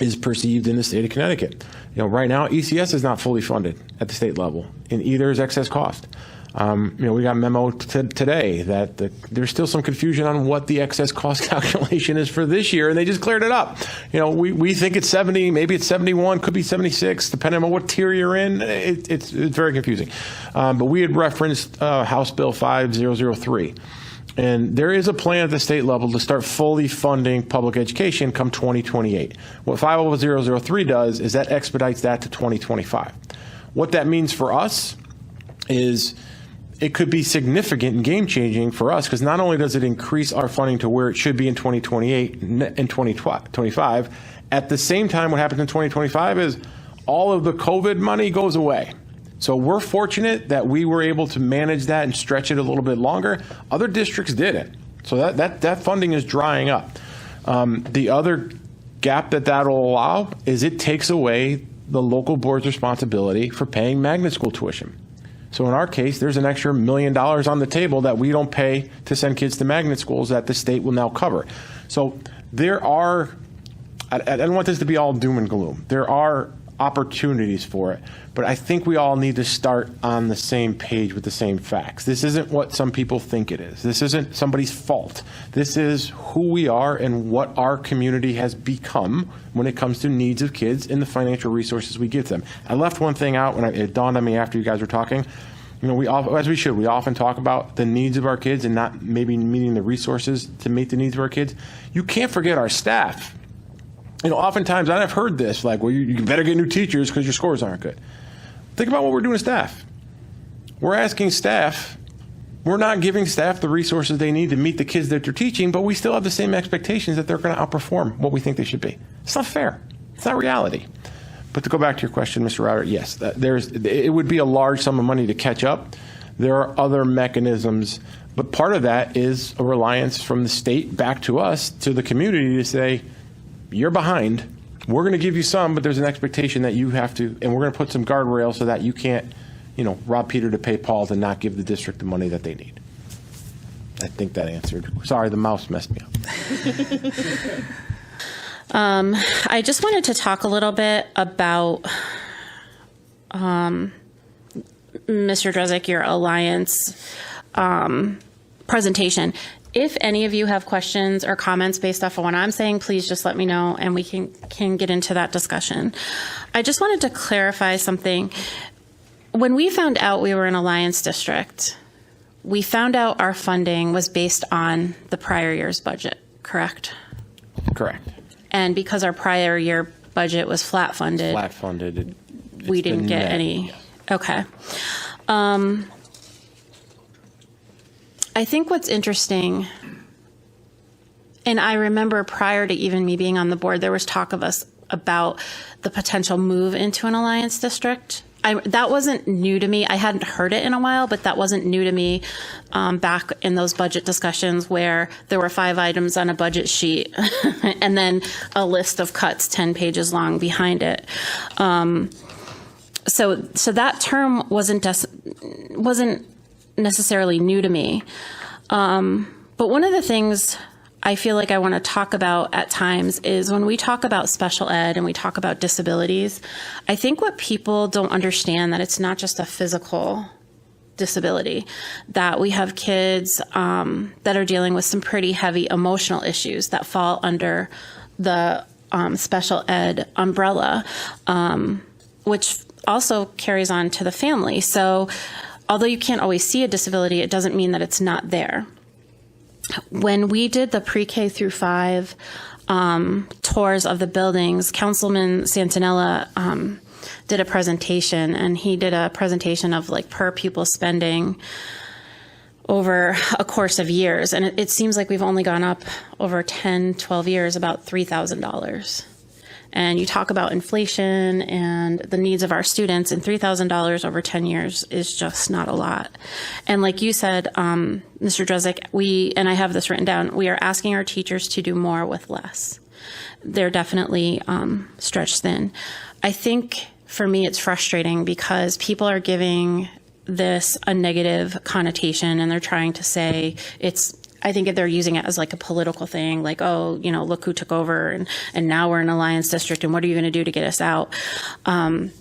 is perceived in the state of Connecticut. Right now, ECS is not fully funded at the state level, and either is excess cost. We got a memo today that there's still some confusion on what the excess cost calculation is for this year, and they just cleared it up. We think it's 70, maybe it's 71, could be 76, depending on what tier you're in. It's very confusing. But we had referenced House Bill 5003. And there is a plan at the state level to start fully funding public education come 2028. What 5003 does is that expedites that to 2025. What that means for us is it could be significant and game-changing for us because not only does it increase our funding to where it should be in 2028 and 2025, at the same time what happens in 2025 is all of the COVID money goes away. So we're fortunate that we were able to manage that and stretch it a little bit longer. Other districts didn't. So that funding is drying up. The other gap that'll allow is it takes away the local board's responsibility for paying magnet school tuition. So in our case, there's an extra $1 million on the table that we don't pay to send kids to magnet schools that the state will now cover. So there are, I don't want this to be all doom and gloom. There are opportunities for it, but I think we all need to start on the same page with the same facts. This isn't what some people think it is. This isn't somebody's fault. This is who we are and what our community has become when it comes to needs of kids and the financial resources we give them. I left one thing out when it dawned on me after you guys were talking. We often talk about the needs of our kids and not maybe meeting the resources to meet the needs of our kids. You can't forget our staff. Oftentimes I've heard this, like, well, you better get new teachers because your scores aren't good. Think about what we're doing to staff. We're asking staff, we're not giving staff the resources they need to meet the kids that they're teaching, but we still have the same expectations that they're going to outperform what we think they should be. It's not fair. It's not reality. But to go back to your question, Mr. Router, yes, it would be a large sum of money to catch up. There are other mechanisms, but part of that is a reliance from the state back to us, to the community, to say, you're behind. We're going to give you some, but there's an expectation that you have to, and we're going to put some guardrails so that you can't, rob Peter to pay Paul to not give the district the money that they need. I think that answered. Sorry, the mouse messed me up. I just wanted to talk a little bit about, Mr. Drezek, your alliance presentation. If any of you have questions or comments based off of what I'm saying, please just let me know and we can get into that discussion. I just wanted to clarify something. When we found out we were an alliance district, we found out our funding was based on the prior year's budget, correct? Correct. And because our prior year budget was flat funded, we didn't get any. Yes. Okay. I think what's interesting, and I remember prior to even me being on the board, there was talk of us about the potential move into an alliance district. that wasn't new to me. I hadn't heard it in a while, but that wasn't new to me back in those budget discussions where there were 5 items on a budget sheet and then a list of cuts 10 pages long behind it. So that term wasn't necessarily new to me. But one of the things I feel like I want to talk about at times is when we talk about special ed and we talk about disabilities, I think what people don't understand that it's not just a physical disability, that we have kids that are dealing with some pretty heavy emotional issues that fall under the special ed umbrella, which also carries on to the family. So although you can't always see a disability, it doesn't mean that it's not there. When we did the pre-K through 5 tours of the buildings, Councilman Santinella did a presentation, and he did a presentation of like per pupil spending over a course of years. And it seems like we've only gone up over 10, 12 years, about $3,000. And you talk about inflation and the needs of our students, and $3,000 over 10 years is just not a lot. And like you said, Mr. Drezek, and I have this written down, we are asking our teachers to do more with less. They're definitely stretched thin. I think for me it's frustrating because people are giving this a negative connotation, and they're trying to say I think they're using it as like a political thing, like, oh, look who took over, and now we're an alliance district, and what are you going to do to get us out? And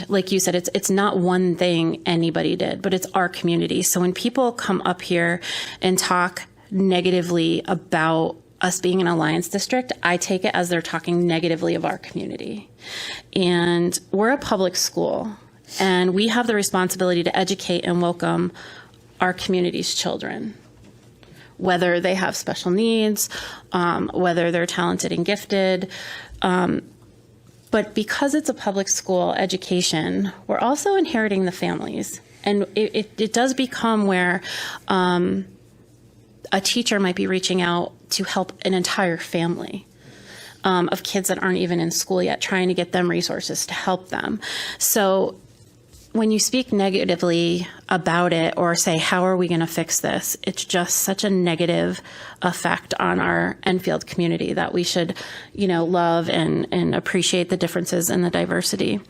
like you said, it's not one thing anybody did, but it's our community. So when people come up here and talk negatively about us being an alliance district, I take it as they're talking negatively of our community. And we're a public school, and we have the responsibility to educate and welcome our community's children, whether they have special needs, whether they're talented and gifted. But because it's a public school education, we're also inheriting the families. And it does become where a teacher might be reaching out to help an entire family of kids that aren't even in school yet, trying to get them resources to help them. So when you speak negatively about it or say, how are we going to fix this? It's just such a negative effect on our Enfield community that we should, love and appreciate the differences and the diversity.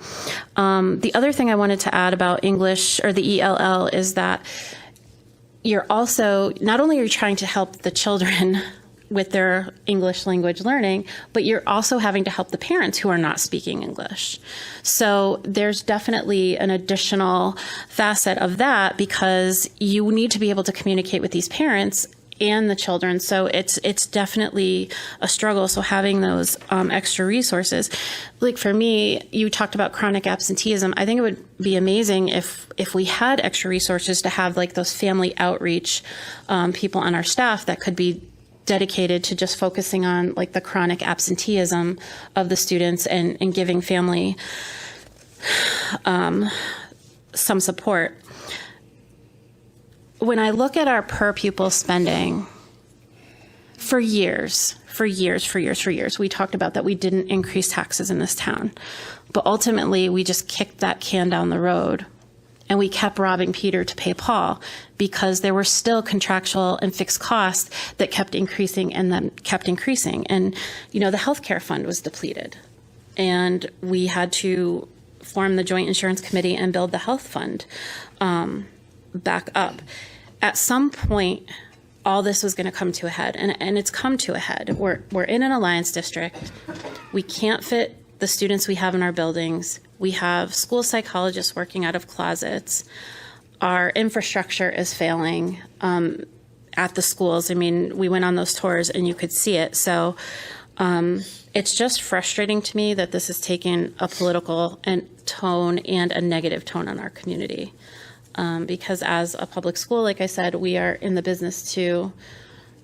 The other thing I wanted to add about English or the ELL is that you're also, not only are you trying to help the children with their English language learning, but you're also having to help the parents who are not speaking English. So there's definitely an additional facet of that because you need to be able to communicate with these parents and the children. So it's definitely a struggle. So having those extra resources, like for me, you talked about chronic absenteeism. I think it would be amazing if we had extra resources to have like those family outreach people on our staff that could be dedicated to just focusing on like the chronic absenteeism of the students and giving family some support. When I look at our per pupil spending, for years, we talked about that we didn't increase taxes in this town. But ultimately, we just kicked that can down the road. And we kept robbing Peter to pay Paul because there were still contractual and fixed costs that kept increasing and then kept increasing. And, the healthcare fund was depleted. And we had to form the Joint Insurance Committee and build the health fund back up. At some point, all this was going to come to a head. And it's come to a head. We're in an alliance district. We can't fit the students we have in our buildings. We have school psychologists working out of closets. Our infrastructure is failing at the schools. I mean, we went on those tours and you could see it. So it's just frustrating to me that this has taken a political tone and a negative tone on our community. Because as a public school, like I said, we are in the business to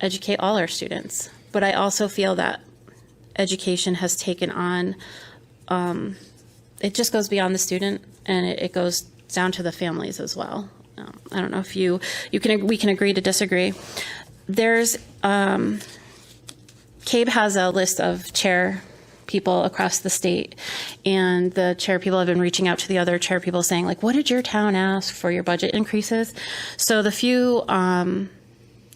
educate all our students. But I also feel that education has taken on it just goes beyond the student, and it goes down to the families as well. I don't know if we can agree to disagree. There's CABE has a list of chair people across the state, and the chair people have been reaching out to the other chair people saying, like, what did your town ask for your budget increases? So the few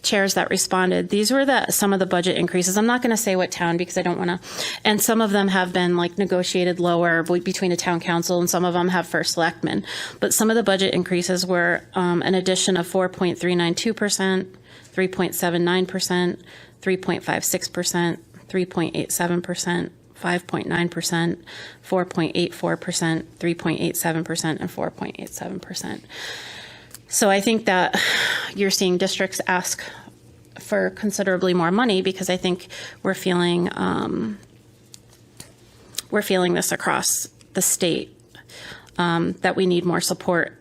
chairs that responded, these were some of the budget increases. I'm not going to say what town because I don't want to, and some of them have been like negotiated lower between a town council, and some of them have first selectmen. But some of the budget increases were an addition of 4.392%, 3.79%, 3.56%, 3.87%, 5.9%, 4.84%, 3.87%, and 4.87%. So I think that you're seeing districts ask for considerably more money because I think we're feeling this across the state, that we need more support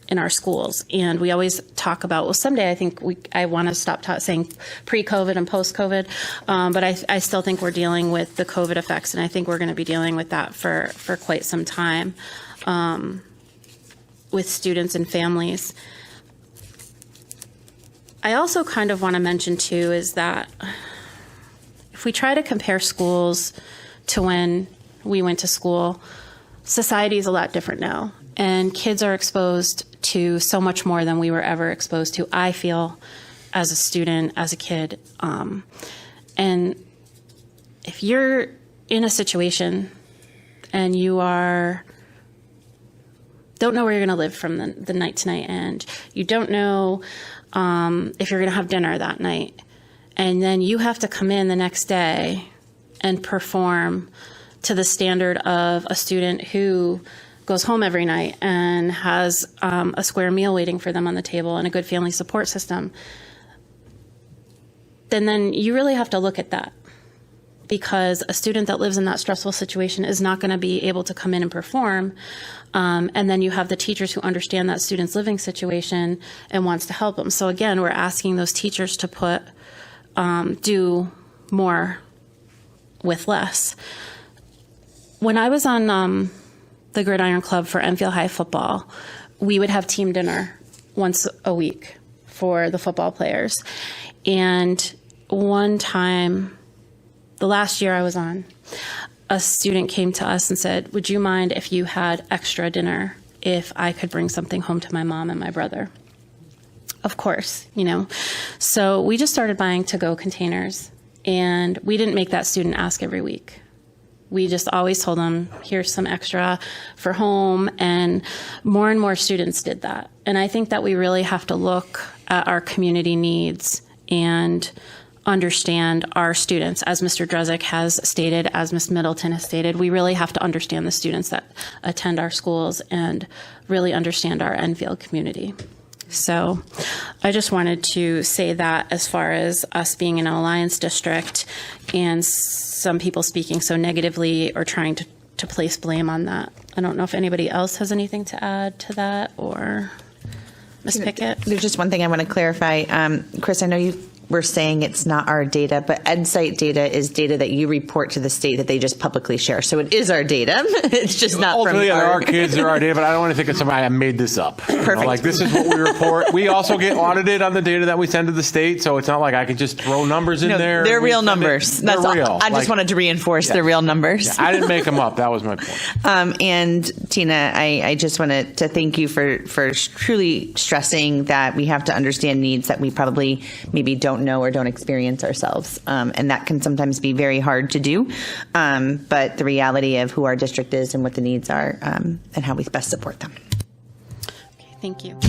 in our schools. And we always talk about, well, someday I think I want to stop saying pre-COVID and post-COVID, but I still think we're dealing with the COVID effects, and I think we're going to be dealing with that for quite some time with students and families. I also kind of want to mention, too, is that if we try to compare schools to when we went to school, society is a lot different now, and kids are exposed to so much more than we were ever exposed to, I feel, as a student, as a kid. And if you're in a situation and you don't know where you're going to live from the night to night, and you don't know if you're going to have dinner that night, and then you have to come in the next day and perform to the standard of a student who goes home every night and has a square meal waiting for them on the table and a good family support system, then you really have to look at that, because a student that lives in that stressful situation is not going to be able to come in and perform. And then you have the teachers who understand that student's living situation and wants to help them. So again, we're asking those teachers to do more with less. When I was on the Gridiron Club for Enfield High football, we would have team dinner once a week for the football players. And one time, the last year I was on, a student came to us and said, would you mind if you had extra dinner if I could bring something home to my mom and my brother? Of course, So we just started buying to-go containers, and we didn't make that student ask every week. We just always told them, here's some extra for home, and more students did that. And I think that we really have to look at our community needs and understand our students. As Mr. Drezek has stated, as Ms. Middleton has stated, we really have to understand the students that attend our schools and really understand our Enfield community. So I just wanted to say that as far as us being in an alliance district and some people speaking so negatively or trying to place blame on that. I don't know if anybody else has anything to add to that, or Ms. Pickett? There's just one thing I want to clarify. Chris, I know you were saying it's not our data, but EdSite data is data that you report to the state that they just publicly share. So it is our data. It's just not ultimately, from our kids, they're our data, but I don't want to think of somebody I made this up. Perfect. This is what we report. We also get audited on the data that we send to the state, so it's not like I can just throw numbers in there. They're real numbers. They're That's real. all. I just wanted to reinforce they're real numbers. Yeah, I didn't make them up. That was my point. And Tina, I just wanted to thank you for truly stressing that we have to understand needs that we probably maybe don't know or don't experience ourselves. And that can sometimes be very hard to do. But the reality of who our district is and what the needs are and how we best support them. Okay, thank you.